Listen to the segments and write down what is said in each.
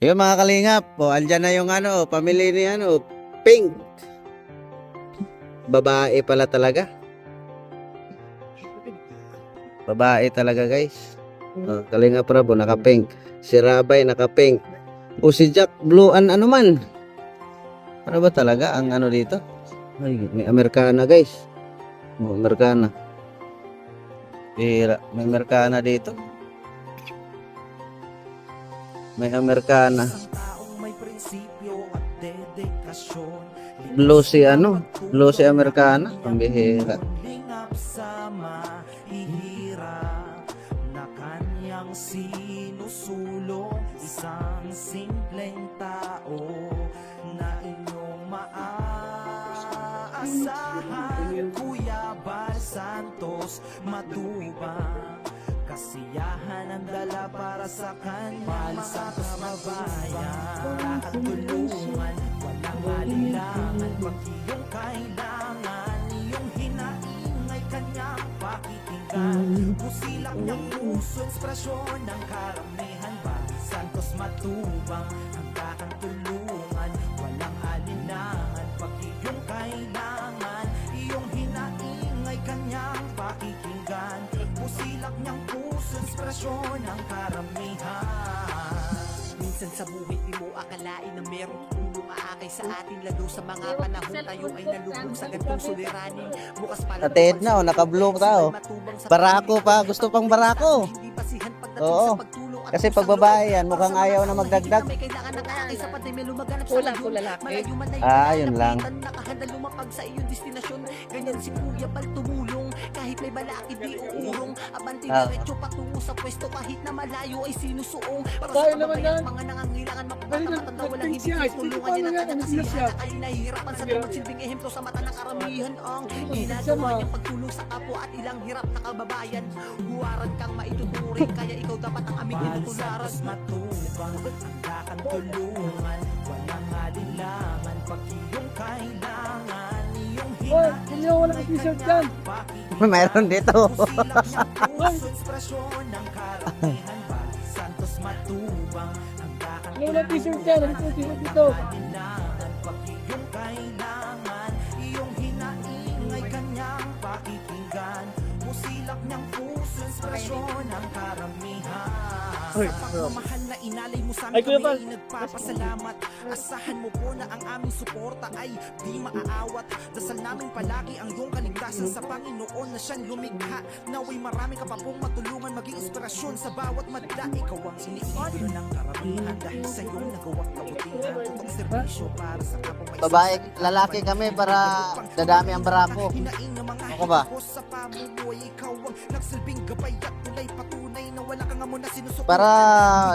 Yung mga kalingap, andyan na yung pamili ni Pink. Babae pala talaga. Babae talaga, guys. Kalingap Rabo, naka-pink. Si Rabay, naka-pink. O si Jack, blue ano man. Ano ba talaga ang dito? Ay, may Amerikana, guys. Amerikana. May Amerikana dito. May Amerikana. Blue si Blue si Amerikana. Pambihira. Na kanyang sinusulong isang simpleng tao na inyong maaasahan. Kuya Bal Santos Matubang, kasiyahan ang dala para sa kanyang mga kababayan. At tulungan, walang alinlangan, pag iyong kailangan, iyong hinaingay kanyang pakikinggan. Pusilak niyang puso, ekspresyon ng karamihan. Bal Santos Matubang, ang kakang tulungan, walang alinlangan, pag iyong kailangan, iyong hinaingay kanyang pakikinggan. Pusilak niyang puso, ekspresyon ng karamihan. Minsan sa buhay di mo akalain na merong tulong aakay sa atin, lalo sa mga panahon tayo ay nalubog sa gantong suliranin. Bukas pala Tateed na, naka-blue tao. Barako pa, gusto pang barako. Oo. Kasi pag babae yan, mukhang ayaw na magdagdag. Kulang ko lalaki. Yun lang. Nakahanda lumapag sa iyong destinasyon. Ganyan si Kuya Bal tumulong, kahit may balakid di uurong. Abanti diretso patungo sa pwesto, kahit na malayo ay sinusuong. Para sa kababayan, mga nangangailangan mapapatatanda, walang hindi tulungan niya ng kanyang kasiyahan. Ay nahihirapan sa magsilbing ehemplo sa mata ng karamihan. Ang ginagawa niyang pagtulong sa kapwa at ilang hirap na kababayan. Huwaran kang maituturing, kaya ikaw dapat ang aming tinutularan. Matubang, ang kakang tulungan, walang alinlangan, pag iyong kailangan, iyong Hindi ako walang t-shirt dyan. Mayroon dito. ekspresyon ng karamihan. Bal Santos Matubang, ang kakang Hindi walang t-shirt dyan. Ano po t-shirt dito? alinlangan, pag iyong kailangan, iyong hinaingay kanyang pakikinggan. Musilak niyang puso, ekspresyon ng karamihan. Sa pagmamahal na inalay mo sa amin, Kuya Bal. kami nagpapasalamat. Asahan mo po na ang aming suporta ay di maaawat. Dasal namin palagi ang iyong kaligtasan sa Panginoon na siyang lumikha. Naway marami ka pa pong matulungan, maging inspirasyon sa bawat madla. Ikaw ang iniidolo ng karamihan dahil sa iyong nagawang kabutihan. Totoong serbisyo para sa kapwa may Babae, lalaki kami para dadami ang barako. hinaing ng mga Ako ba? hinaing ko sa pamumuhay. Ikaw ang nagsilbing gabay at tulay patunay na wala kang amon na sinusuko. Para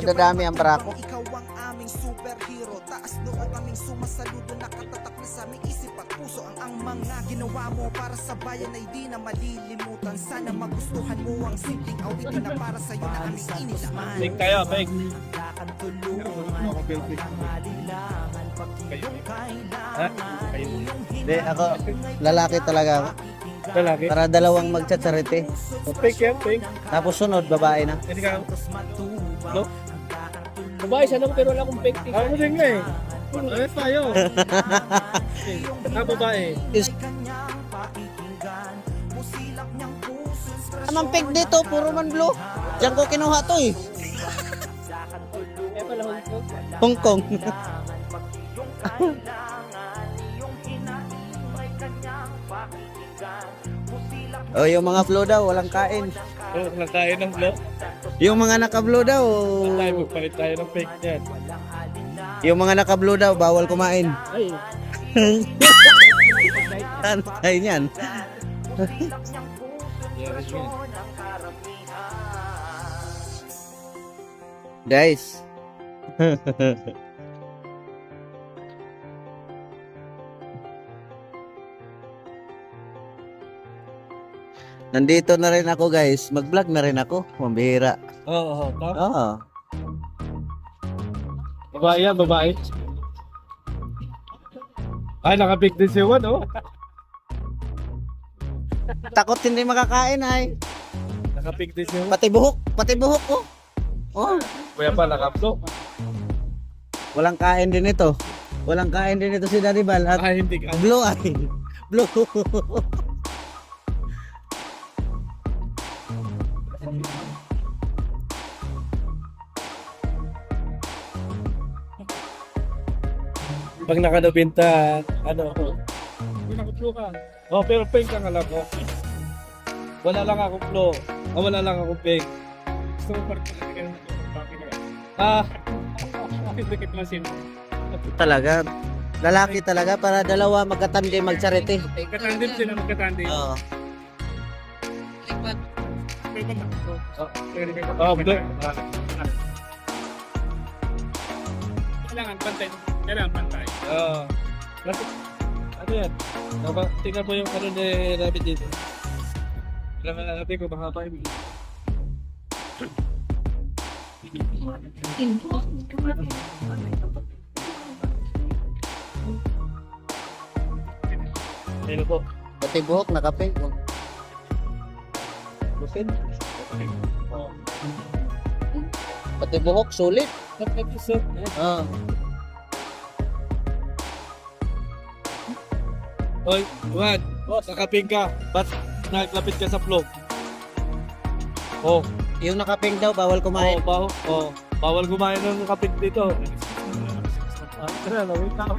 dadami ang barako. Ikaw ang aming superhero. Taas noo kaming sumasaludo, nakatatak na sa aming isip at puso. Ang mga ginawa mo para sa bayan ay di na malilimutan. Sana magustuhan mo ang simpleng awitin na para sa'yo na aming inilaan. Big tayo, big. Ang tulungan, walang alilangan, pag iyong kailangan, iyong Hindi, ako, lalaki talaga ako. Lalaki. Para dalawang magtsatsalite. Big yan, big. Tapos sunod, babae na. Hindi ka. No? Babae siya lang pero wala akong big. Ako din nga eh. Ano tayo? Babae. Amang pig dito, puro man blue. Diyan ko kinuha to eh. Eh pala Hong Kong. Oh, yung mga blue daw, walang kain. Oh, lang tayo ng vlog. Yung mga naka-blue daw, Tayo magpalit tayo ng fake niyan. yung mga naka-blue daw, bawal kumain. Ay. Ano tayo niyan? Yes, yes. Guys. Nandito na rin ako, guys. Mag-vlog na rin ako. Mambihira. Oo, oo. Oo. Babae yan, babae. Ay, naka-big din si Juan, oh. Takot hindi makakain ay. Naka-big din si Juan. Pati buhok ko. Oh. Kuya pa, naka-vlog. Walang kain din ito. Walang kain din ito si Daddy Bal. At Hindi ka. blue eye. Blue. Pag nakadabinta, ano ako? Nakaplo ka. Oh, pero pink ang alam ko. Wala lang akong flow. Wala lang akong pink. Gusto mo parang dikit lang sin. Talaga. Lalaki talaga para dalawa magkatandi magcharity. Katandem sila magkatandem. Oo. Oh, black. Kailangan pantay. Kailangan pantay. Oo. Ano yan? Tingnan mo yung ano ni Rabbit dito. Kailangan natin kung baka pa yung... Ayun po. Pati buhok nakapink. Lupin. Oh. Pati buhok sulit. Nag-episode. Oo. Oy, Juan, nakaping ka. Ba't naglapit ka sa flow? Oh, Yung nakapink daw bawal kumain. bawal kumain ng kapit dito. Tara, lawin tao.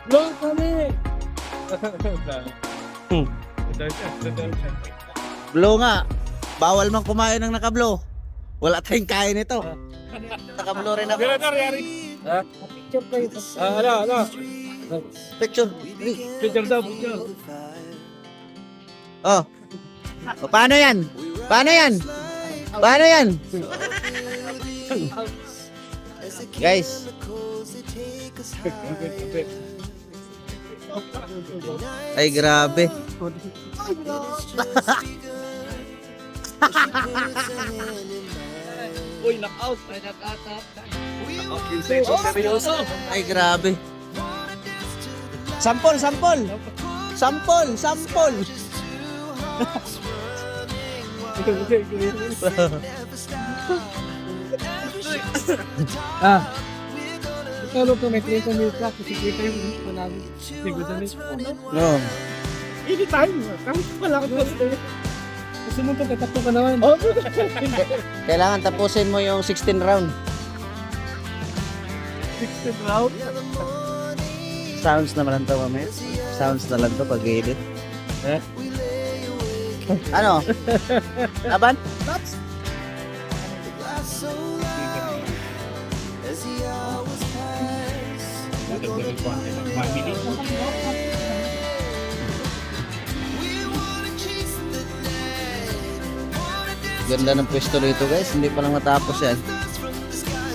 Long kami! Blue nga. Bawal man kumain ng naka-blue. Wala tayong kain ito. Naka-blue rin ako. Ganito, Yari. Ha? Picture kayo. Ano? Picture. Picture daw, picture. Oh. O, paano yan? Paano yan? Paano yan? Guys. Ay, grabe. Uy, knockout. Ay, grabe. Sampol, sampol. Sampol, sampol. Kalau ko may klito nito, kasi kita yung panalo. Sigo sa nito. No. Anytime. Kahit wala ka doon. Kasi mo ito, katapo ka naman. Oh, Kailangan tapusin mo yung 16 round. 16 round. Sounds naman lang to, mamaya. Sounds na lang to pag-edit. Eh? Ano? Laban? Ganda ng pwesto rito guys, hindi pa lang natapos yan.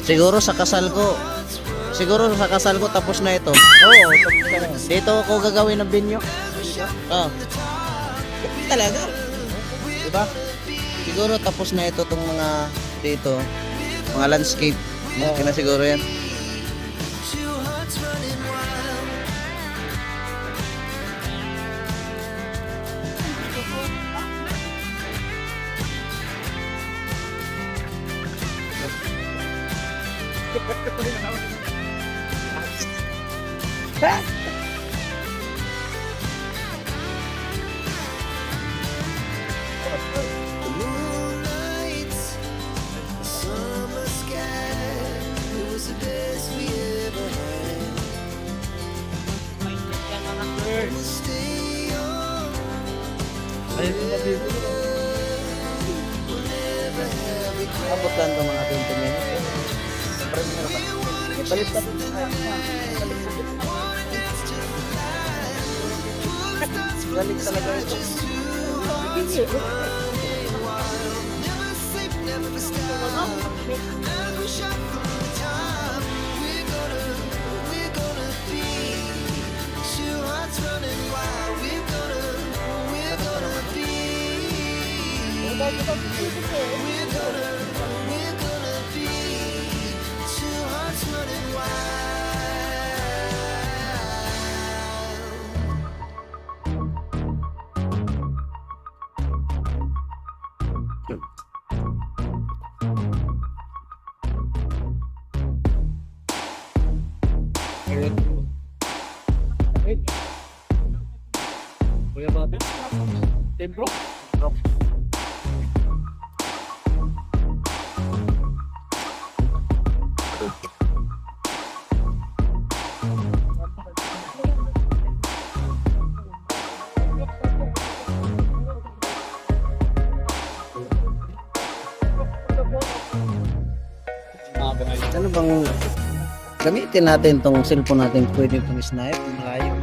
Siguro sa kasal ko tapos na ito. Oo, tapos na. Dito ako gagawin ng binyo. Oh. Talaga. Diba? Siguro tapos na ito tong mga dito, mga landscape. Okay na siguro yan. Abot lang ito mga 20 minutes. Ipalit ka po. Galing talaga ito. Templo? Ano bang gamitin natin tong cellphone natin, pwede itong snipe malayo.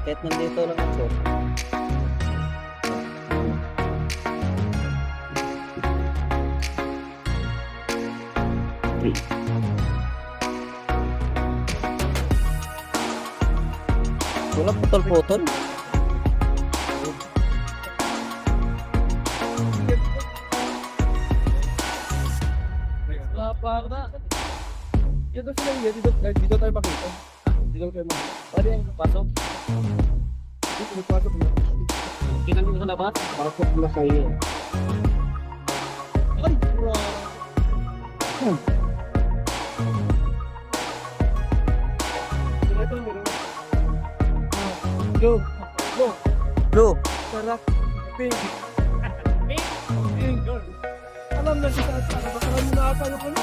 Kahit nandito lang ako. Wala putol-putol. Lapar na. Dito sila yun. Dito tayo makita. Dito tayo makita. Pwede yung pasok. Dito pasok na. Kita nyo sa labas? Pasok na kayo. Ay, bro. Go. Go. Bro, Sarap. Pink. Pink. Pink. Alam na kita at sana. Baka alam na apa yung ano.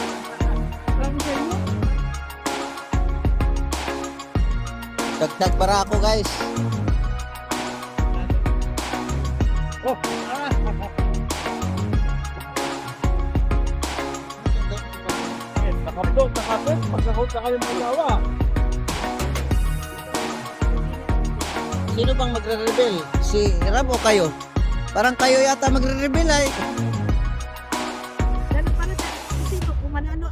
Alam sa inyo. dagdag para ako guys. Oh. Nakapot. Pagkakot na kayo mga lawa. Sino bang magre-rebel? Si Ram o kayo? Parang kayo yata magre-rebel ay. Dahil para sa kasi kung manalo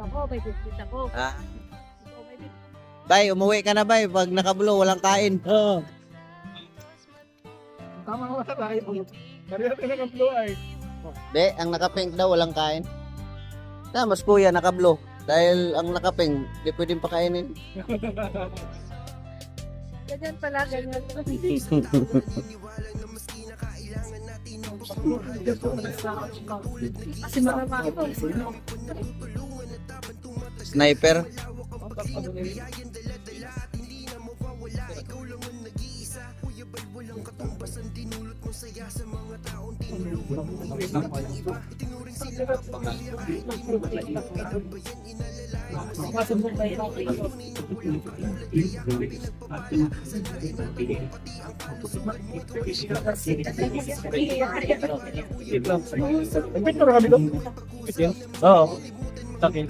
ako, may biscuit ako. Ah, So, may biscuit. bay, umuwi ka na bay. Pag nakablo, walang kain. Oo. Tama ko sa tayo. Marina tayo nakaplo ay. De, ang nakapink daw, walang kain. Na, mas kuya, nakablo. Dahil ang nakapink, di pwedeng pakainin. Ganyan pala, ganyan. Kasi marama ako. Sniper. Picture kami doon. Oo. Takin.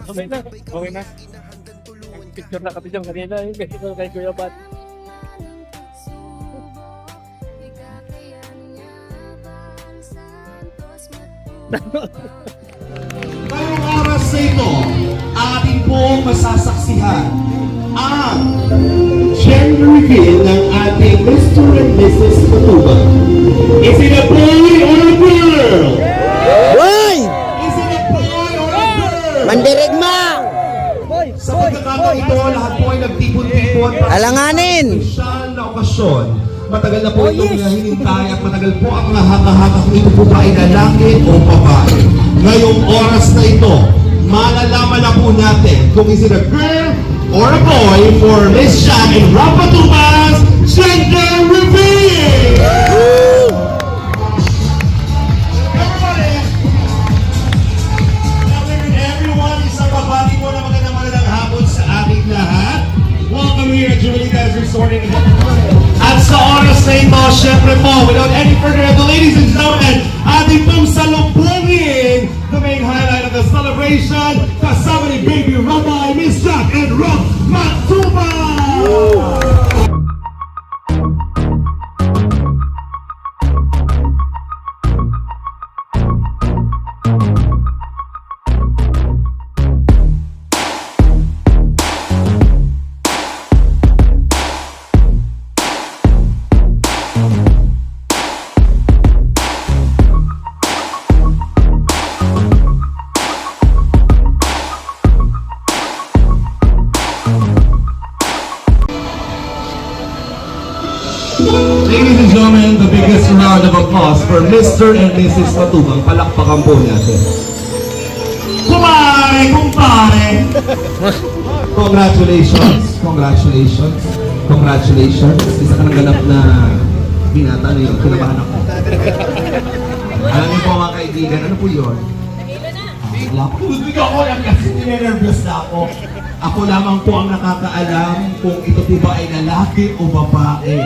Okay na. Okay na. Picture na kami dyan kanina. Picture kay Kuya Bat. Ngayong oras na ito, ating pong masasaksihan ang gender reveal ng ating Mr. and Mrs. Matuba. Is it a boy or a girl? Hoy! Is it a boy or a girl? Mandirigma! Sa pagkakataon ito, lahat po ay nagtipon-tipon para Alanganin! sa espesyal na okasyon. Matagal na po itong hinintay at matagal po ang nahaka-haka kung ito po ba ay lalaki o babae. Ngayong oras na ito, malalaman na po natin kung is it a girl or a boy for Miss Shaq and Rafa Tumas gender reveal! Everybody! Everyone, isang babati po na magandang hapon sa ating lahat. Welcome here at Jubilee Dance Resort in At sa oras na ito, syempre po, without any further ado, ladies and gentlemen, ating pong salubungin the main highlight of the celebration, kasama ni Baby Rabbi, Miss Jack, and Rob Matuba! Ladies and gentlemen, the biggest round of applause for Mr. and Mrs. Matubang. Palakpakan po natin. Kumpare! Congratulations. Congratulations. Congratulations. Isa ka ng ganap na binata na yun. Kinabahan ako. Alam niyo po mga kaibigan, ano po yun? Wala po. Bibigyan ako lang kasi ninenervous na ako. Ako lamang po ang nakakaalam kung ito po ba ay lalaki o babae.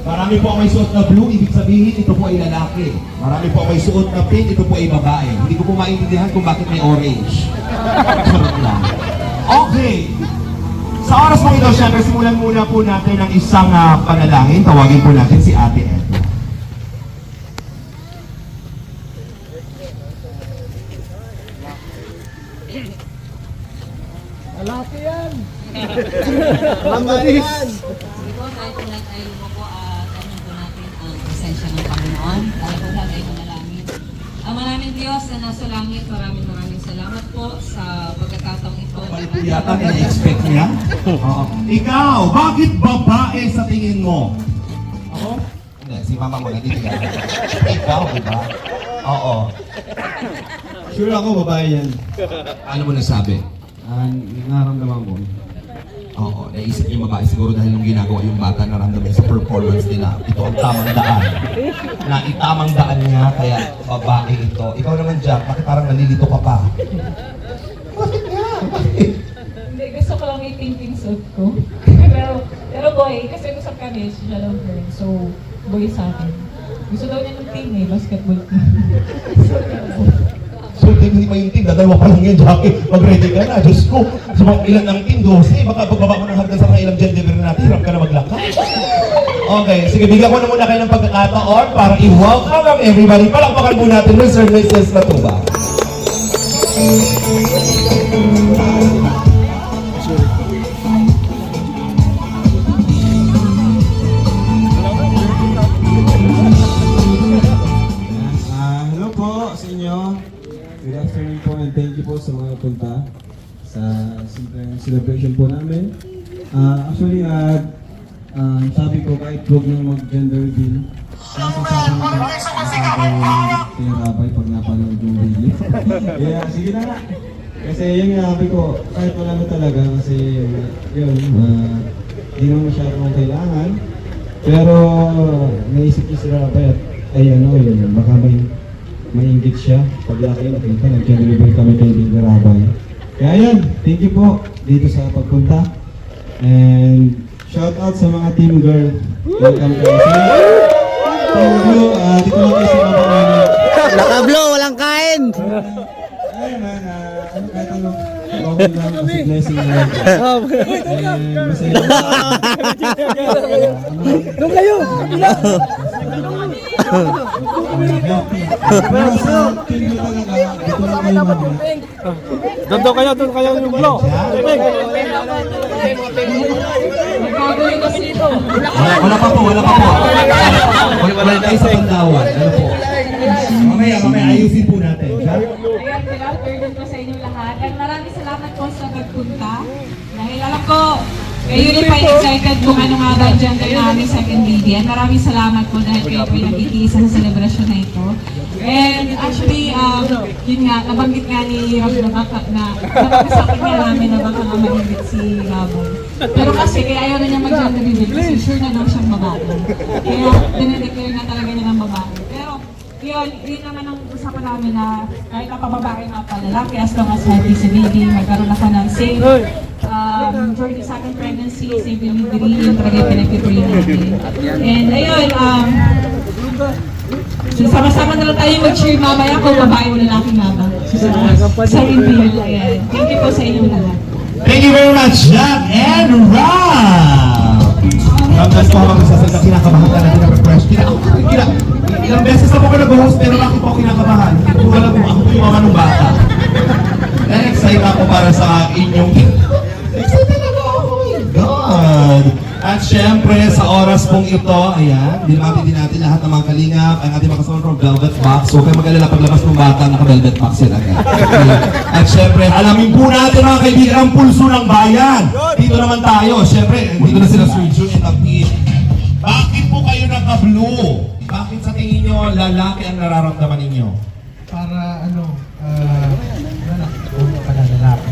Marami po ang may suot na blue, ibig sabihin ito po ay lalaki. Marami po ang may suot na pink, ito po ay babae. Hindi ko po maintindihan kung bakit may orange. Charot lang. Okay. Sa oras mo ito, syempre, simulan muna po natin ang isang panalangin. Tawagin po natin si Ate Edna. Sige po, tayo po lahat ay lumako at ano po natin ang presensya ng Panginoon. Tayo po lahat ay manalangin. Ang maraming Diyos na nasa langit, maraming salamat po sa pagkakataong ito. Balik po yata na-expect niya. Oo. Ikaw, bakit babae sa tingin mo? Ako? Hindi, si mama mo nandito yan. Ikaw, di ba? Oo. Sure ako, babae yan. Ano mo nasabi? Naramdaman ko. Oo, naisip yung babae siguro dahil nung ginagawa yung bata naramdaman sa performance nila. Ito ang tamang daan. Na itamang daan niya, kaya babae ito. Ikaw naman, Jack, bakit parang nalilito ka pa? Bakit nga? Bakit? Hindi, gusto ko lang i-painting suit ko. pero boy, kasi usap kami, siya lang girl. So, boy sa akin. Gusto daw niya ng team basketball team. So, hindi pa yung team, dadalawa pa lang yan, Jackie. Mag-ready ka na, Diyos ko. So, ilan ang team? 12. Baka pagbaba mo ng hagdan sa mga ilang gender na natin, hirap ka na maglakad. Okay, sige, bigyan ko na muna kayo ng pagkakataon para i-welcome everybody. Palakpakan po natin, Mr. and Mrs. Matuba. Hello po sa inyo. Good afternoon po and thank you po sa mga punta sa simpleng celebration po namin. Actually, sabi ko kahit huwag nang mag-gender reveal, sasasabi ko tinarabay pag napanood yung video. Kaya sige na nga. Kasi yun nga sabi ko, kahit wala na talaga kasi yun, di naman masyadong kailangan. Pero naisip ko si Rabay at ay ano yun, baka mainggit siya. Pag laki nakita, nag-deliver kami kay Big Rabay. Kaya yan, thank you po dito sa pagpunta. And shout out sa mga team girl. Welcome kayo sa Team Blue. Dito lang kayo sa mga namin. Naka-blow, walang kain! Ayun man, ano kahit ano, okay lang kasi blessing na lang. And masaya lang. Doon kayo! Pero sa team Blue talaga, dito lang kayo mag-bless. Doon kayo yung blow. Magkagaling kasi dito. Wala pa po. Wala tayo sa pandawan. Ano po? Mamaya, ayusin po natin. Ayan, good afternoon po sa inyo lahat. At maraming salamat po sa pagpunta. Dahil alam ko, kayo rin pa excited kung ano nga ba ang gender na aming second baby. And maraming salamat po dahil kayo po yung nagkikiisa sa celebration na ito. And actually, yun nga, nabanggit nga ni Rob na napakasakit nga namin na baka nga maingit si Raboy. Pero kasi kaya ayaw na niya mag-gender reveal kasi sure na daw siyang babae. Kaya dinedeclare na talaga niya ng babae. Pero yun naman ang usapan namin na kahit napababae nga pa lalaki, as long as healthy si baby, magkaroon ako ng safe during the second pregnancy, safe delivery, yung talaga yung pinag-pray natin. And ayun, so sama-sama na lang tayo mag-cheer mamaya kung babae o lalaki nga ba. Sa reveal, ayan. Thank you po sa inyong lahat. Thank you very much, Jack and Rob! Ramdas po ako magsasalita, kinakabahan ka natin ng refresh. Ilang beses na po ako nag-host, pero bakit po ako kinakabahan? Hindi ko alam kung ako po yung mama ng bata. Kaya excited ako para sa inyong... Excited ako! Oh my God! At syempre, sa oras pong ito, ayan, dinamati din natin lahat ng mga kalingap, ang ating makasama from Velvet Box. So, kayo mag-alala paglabas ng bata, naka-Velvet Box yan agad. At syempre, alamin po natin mga kaibigan ang pulso ng bayan. Dito naman tayo, syempre, dito na sila Sir June and Apit. Bakit po kayo naka-blue? Bakit sa tingin nyo lalaki ang nararamdaman ninyo? Para ano, wala, para lalaki.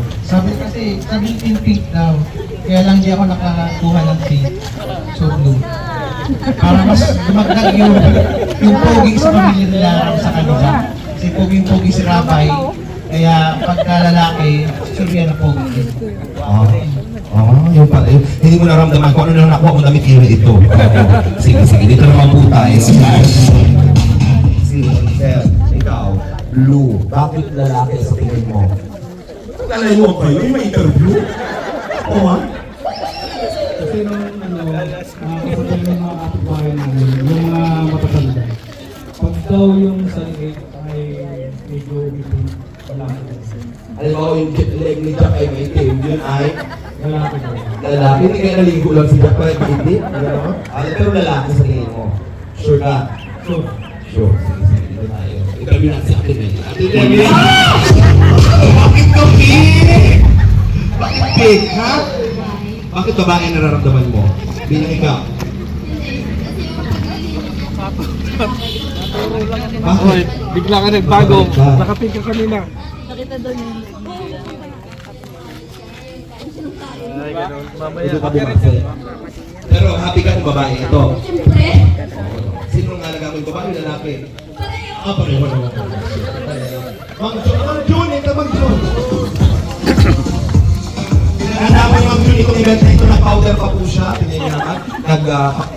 kasi sabi pink daw. Kaya lang di ako nakakuha ng pink. So blue. Para mas dumagdag yung pogi sa pamilya nila sa kanila. Kasi pogi si Rabay. Kaya pagka lalaki, sure yan na pogi. Yung pala. Hindi mo naramdaman kung ano na nakuha mo damit yun ito. Sige, dito naman po tayo. Sige, ikaw, blue. Bakit lalaki sa tingin mo? Nalayo kayo? Yung may interview? Oo ha? Kasi nung kapatid ng mga kapitbahay namin, yung mga matatanda, pag daw yung saligay ay medyo lalaki. Alam mo, yung leg ni Jack ay may itim, yun ay Lalaki daw. lalaki. Hindi kaya naligo lang si Jack para hindi. Pero lalaki sa tingin mo. Sure ka? So, Sure. Sige, dito tayo. Interview natin si Ate Mel. Ate Mel! Bakit ka pink? Bakit pink, ha? Bakit babae nararamdaman mo? Bilang ikaw? Oy, Bakit? bigla ka nagbago. Bakit ba? Nakapink ka kanina. Nakita daw niya. Ay, ganun. Mamaya. Ito ka bumase. Pero happy ka ng babae ito. Siyempre, Sino nga nagamin babae o lalaki? Pareho naman. Mang Jun, ito Mang Jun. Pinaganda ko yung Mang Jun, itong event na ito, nag-powder pa po siya. Tingnan niyo naman.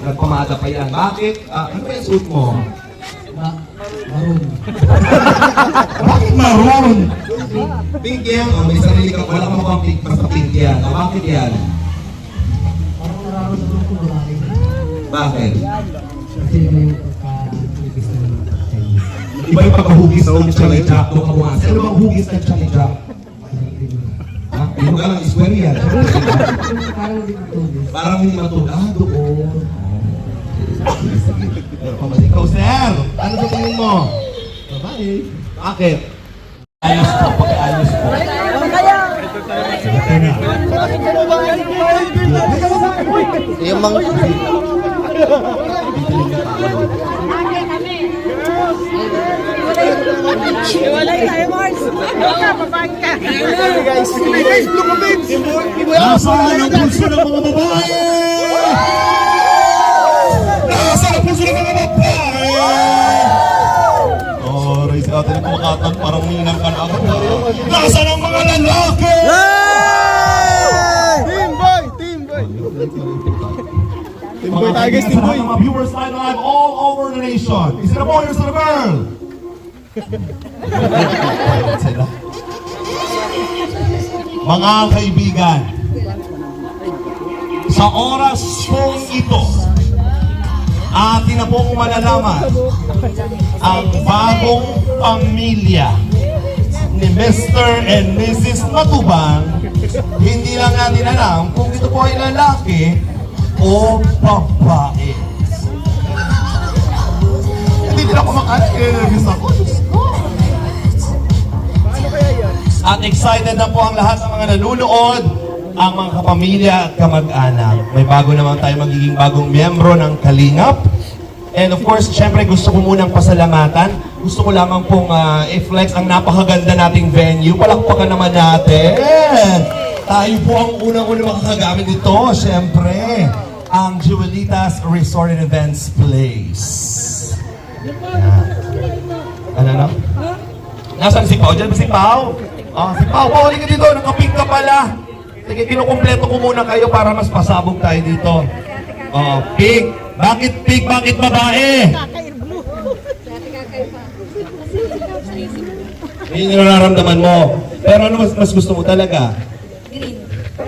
Nagpamaada pa yan. Bakit? Ano ba yung suit mo? Maroon. Bakit maroon? Pink yan. Oh, may sarili ka. Wala ka mukhang pink. Basta pink yan. Oh, bakit yan? Parang nararamdaman ko lalaki. Bakit? Kasi iba yung pagka-ibig na Iba yung pagkahugis ng Charlie Jack. Doon ka bumas. Ano bang hugis ng Charlie Jack? Ha? Hindi mo ka lang square yan. Parang hindi matulog. Parang hindi matulog. Doon. Sige. Ikaw, sir. Ano sa tingin mo? Babae. Bakit? Ayos po. Pag-ayos po. Yung mga... Iwalay tayo, Mars. Babae ka. Nasaan ang pulso ng mga babae? Nasaan ang pulso ng mga babae? Oh, Ray, si ate na kumakatan, parang minang ka na ako. Nasaan ang mga lalaki? Team boy tayo guys, team boy. Mga viewers live all over the nation. Is it a boy or is it a girl? Mga kaibigan, sa oras pong ito, atin na pong malalaman ang bagong pamilya ni Mr. and Mrs. Matubang. Hindi lang natin alam kung ito po ay lalaki o babae. Hindi nila kumakain, nervous ako. Diyos ko. At excited na po ang lahat ng mga nanunood, ang mga kapamilya at kamag-anak. May bago naman tayo magiging bagong miyembro ng Kalingap. And of course, syempre gusto ko munang pasalamatan. Gusto ko lamang pong i-flex ang napakaganda nating venue. Palakpakan naman natin. Tayo po ang unang-unang makakagamit dito, syempre. Ang Jewelitas Resort and Events Place. Ano? Nasaan si Pao? Diyan ba si Pao? Si Pao, huli ka dito. Nakapink ka pala. Sige, kinukumpleto ko muna kayo para mas pasabog tayo dito. Pink. Bakit pink? Bakit babae? Yun yung nararamdaman mo. Pero ano mas gusto mo talaga? green.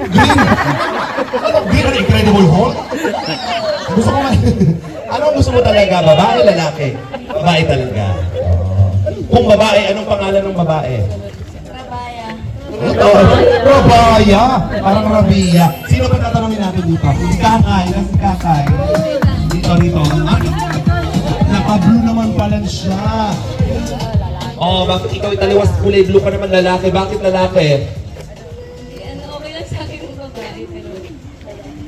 Green? Ano? Green ang Incredible Hulk? Gusto ko ano gusto mo talaga? Babae, lalaki? Babae talaga. Kung babae, anong pangalan ng babae? Rabaya. Ito, Rabaya. Parang Rabia. Sino ba tatanungin natin dito? Si Kakay. Si Kakay. Dito. Naka-blue naman pala siya. Bakit ikaw italiwas kulay blue ka naman lalaki? Bakit lalaki? Okay lang sa akin yung babae, pero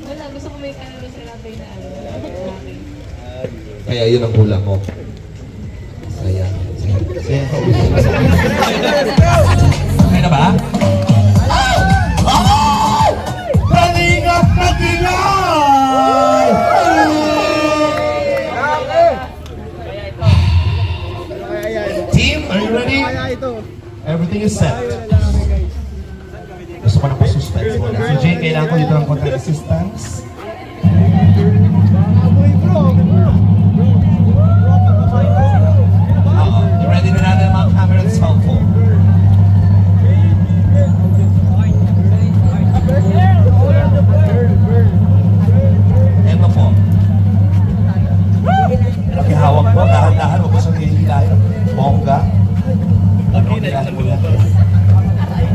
wala, gusto ko may kanalo sa Rabay na lalaki. Kaya yun ang kulang mo. Ayan. Okay na ba? Gusto ko na po suspense mo. So Jay, kailangan ko dito ng contact assistance. Ready na natin ang mga camera and cellphone. Ito po. Nakihawak po, dahan-dahan, huwag mo siyang hihilahin. Bongga.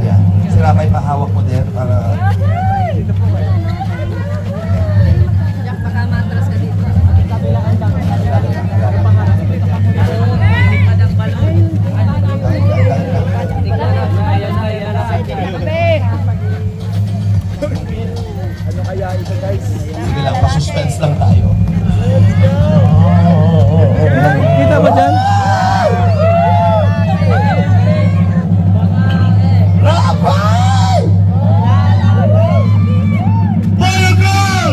Yan. Si Rabay, pahawak mo din para... Baka matras ka dito. Sige lang, pa-suspense lang tayo. Kita ba dyan? Rabay! Boy or girl?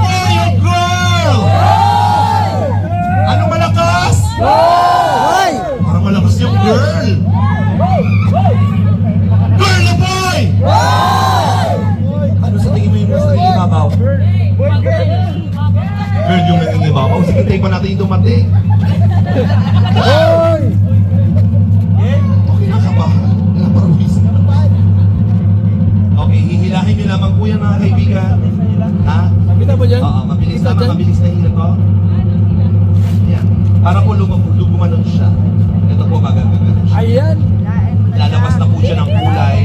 Boy or girl? Ano malakas? Hoy! Parang malakas yung girl. Girl na boy! Ano sa tingin mo yung mas nangingibabaw? Girl yung nangingibabaw. Sige, take pa natin yung dumating. Okay na ka ba? Naparuwis na. Okay, hihilahin niyo lamang po yan mga kaibigan. Ha? Kita ba dyan? Oo, mabilis Kita na, dyan? mabilis na hila to. Yan. Para po lugumanon siya. Ito po magaganon siya. Ayan. Lalabas na po siya ng kulay.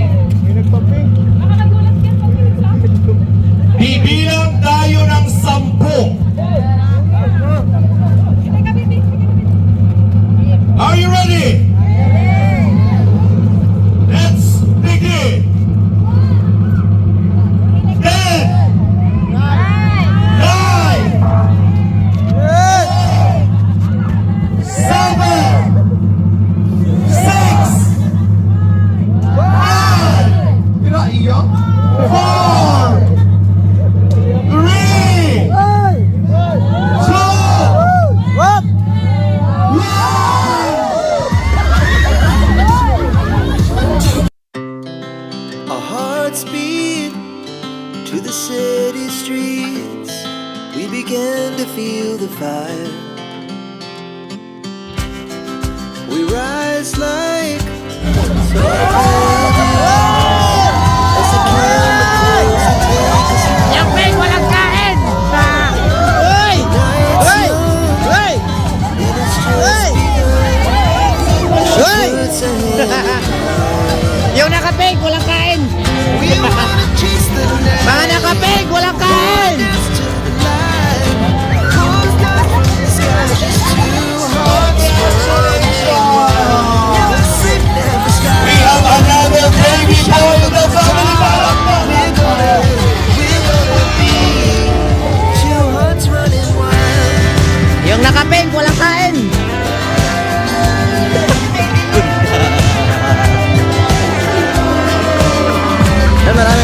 Bibilang tayo ng 10. Are you ready? Let's begin. 10, 9, 7, 6, 5, iyak? 4, 3, 2, 1. Our hearts beat to the city streets. We began to feel the fire. We rise like as the chemicals that take us high. Yung peng, walang kain! And it's just begun. Puts ahead. Yung nakapeng, walang kain! We wanna chase the night. Mga nakapeng, walang kain! To the light. Closed eyes, sky's just too hot. The sick never stops. We have another baby boy in the family. We're gonna be two hearts running wild. Yung nakapeng, walang kain!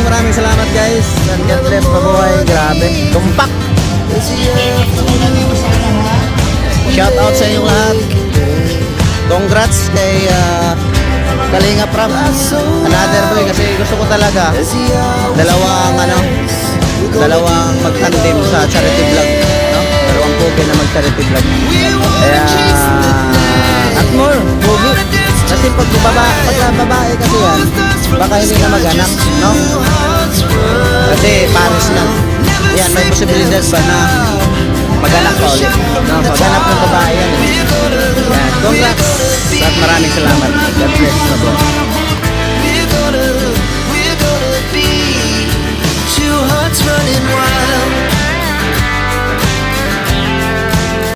Maraming salamat guys. And God bless, mabuhay. Grabe. Tumpak. Shout out sa inyong lahat. Congrats kay Kalinga Prab. Another boy kasi gusto ko talaga dalawang magtandem sa charity vlog, no? Dalawang pogi na mag-charity vlog. Kaya at more pogi. Kasi pag babae kasi yan, baka hindi na mag-anak, no? Kasi pares na. Yan, may posibilidad ba na mag-anak ka ulit, no? Mag-anak ng babae yan. Yan, congrats at maraming salamat. God bless.